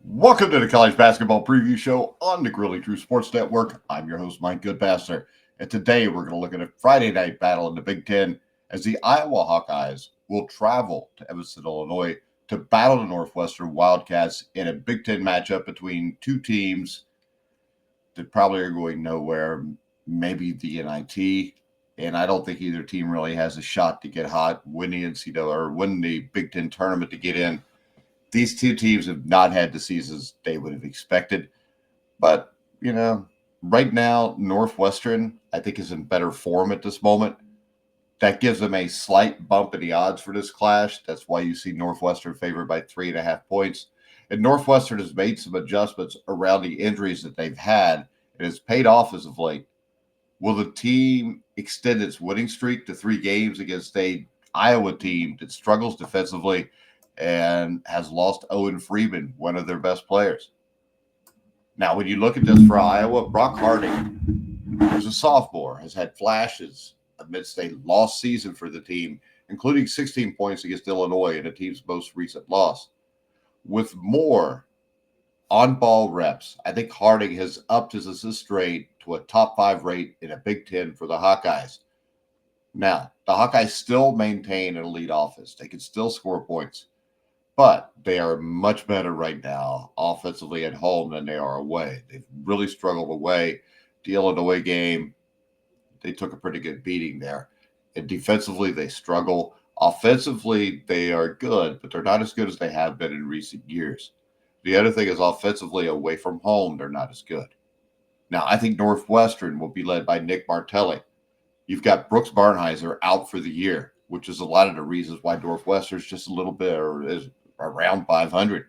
Welcome to the College Basketball Preview Show on the Grilling True Sports Network. I'm your host, Mike Goodpaster, and today we're going to look at a Friday night battle in the Big Ten as the Iowa Hawkeyes will travel to Evanston, Illinois to battle the Northwestern Wildcats in a Big Ten matchup between two teams that probably are going nowhere, maybe the NIT, and I don't think either team really has a shot to get hot, win the NCAA or win the Big Ten tournament to get in. These two teams have not had the seasons they would have expected. But, right now, Northwestern, I think, is in better form at this moment. That gives them a slight bump in the odds for this clash. That's why you see Northwestern favored by 3.5 points. And Northwestern has made some adjustments around the injuries that they've had. It has paid off as of late. Will the team extend its winning streak to 3 games against a Iowa team that struggles defensively and has lost Owen Freeman, one of their best players? Now, when you look at this for Iowa, Brock Harding, who's a sophomore, has had flashes amidst a lost season for the team, including 16 points against Illinois in the team's most recent loss. With more on-ball reps, I think Harding has upped his assist rate to a top 5 rate in a Big Ten for the Hawkeyes. Now, the Hawkeyes still maintain an elite offense. They can still score points. But they are much better right now offensively at home than they are away. They've really struggled away. The Illinois game, they took a pretty good beating there. And defensively, they struggle. Offensively, they are good, but they're not as good as they have been in recent years. The other thing is offensively, away from home, they're not as good. Now, I think Northwestern will be led by Nick Martelli. You've got Brooks Barnheiser out for the year, which is a lot of the reasons why Northwestern's just a little bit or is around 500.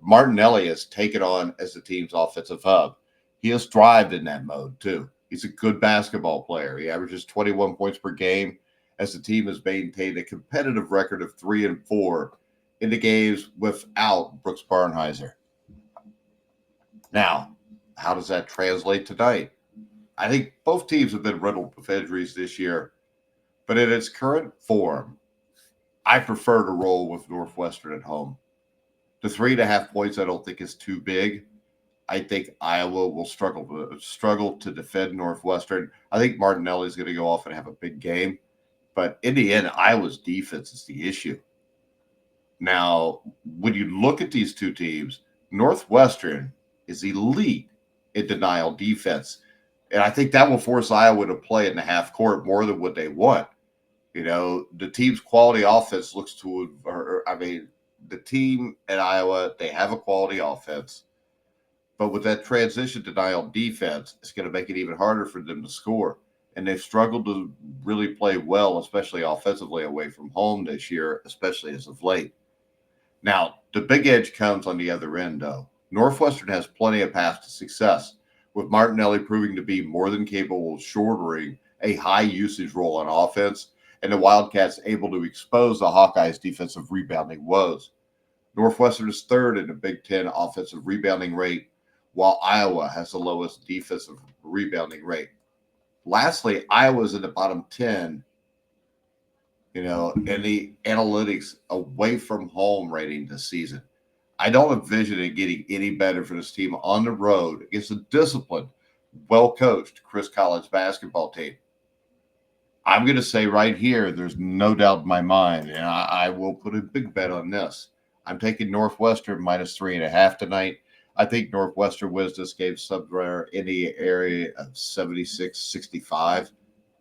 Martinelli has taken on as the team's offensive hub. He has thrived in that mode, too. He's a good basketball player. He averages 21 points per game as the team has maintained a competitive record of 3-4 in the games without Brooks Barnheiser. Now, how does that translate tonight? I think both teams have been riddled with injuries this year, but in its current form, I prefer to roll with Northwestern at home. The 3.5 points I don't think is too big. I think Iowa will struggle to defend Northwestern. I think Martinelli is going to go off and have a big game. But in the end, Iowa's defense is the issue. Now, when you look at these two teams, Northwestern is elite in denial defense. And I think that will force Iowa to play in the half court more than what they want. The team's quality offense looks to, the team at Iowa, they have a quality offense. But with that transition denial defense, it's going to make it even harder for them to score. And they've struggled to really play well, especially offensively away from home this year, especially as of late. Now, the big edge comes on the other end, though. Northwestern has plenty of paths to success, with Martinelli proving to be more than capable of shouldering a high usage role on offense, and the Wildcats able to expose the Hawkeyes' defensive rebounding woes. Northwestern is third in the Big Ten offensive rebounding rate, while Iowa has the lowest defensive rebounding rate. Lastly, Iowa's in the bottom 10, in the analytics away from home rating this season. I don't envision it getting any better for this team on the road against a disciplined, well-coached Chris Collins basketball team. I'm going to say right here, there's no doubt in my mind, and I will put a big bet on this. I'm taking Northwestern minus 3.5 tonight. I think Northwestern wins this game somewhere in the area of 76-65,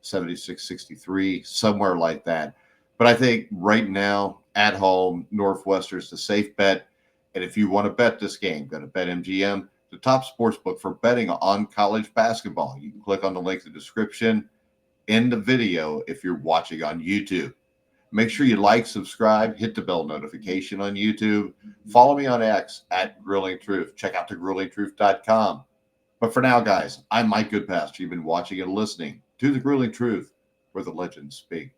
76-63, somewhere like that. But I think right now, at home, Northwestern's the safe bet. And if you want to bet this game, go to BetMGM, the top sportsbook for betting on college basketball. You can click on the link in the description in the video if you're watching on YouTube. Make sure you like, subscribe, hit the bell notification on YouTube. Follow me on X at Grilling Truth. Check out thegrillingtruth.com. But for now, guys, I'm Mike Goodpaster. You've been watching and listening to The Grilling Truth, where the legends speak.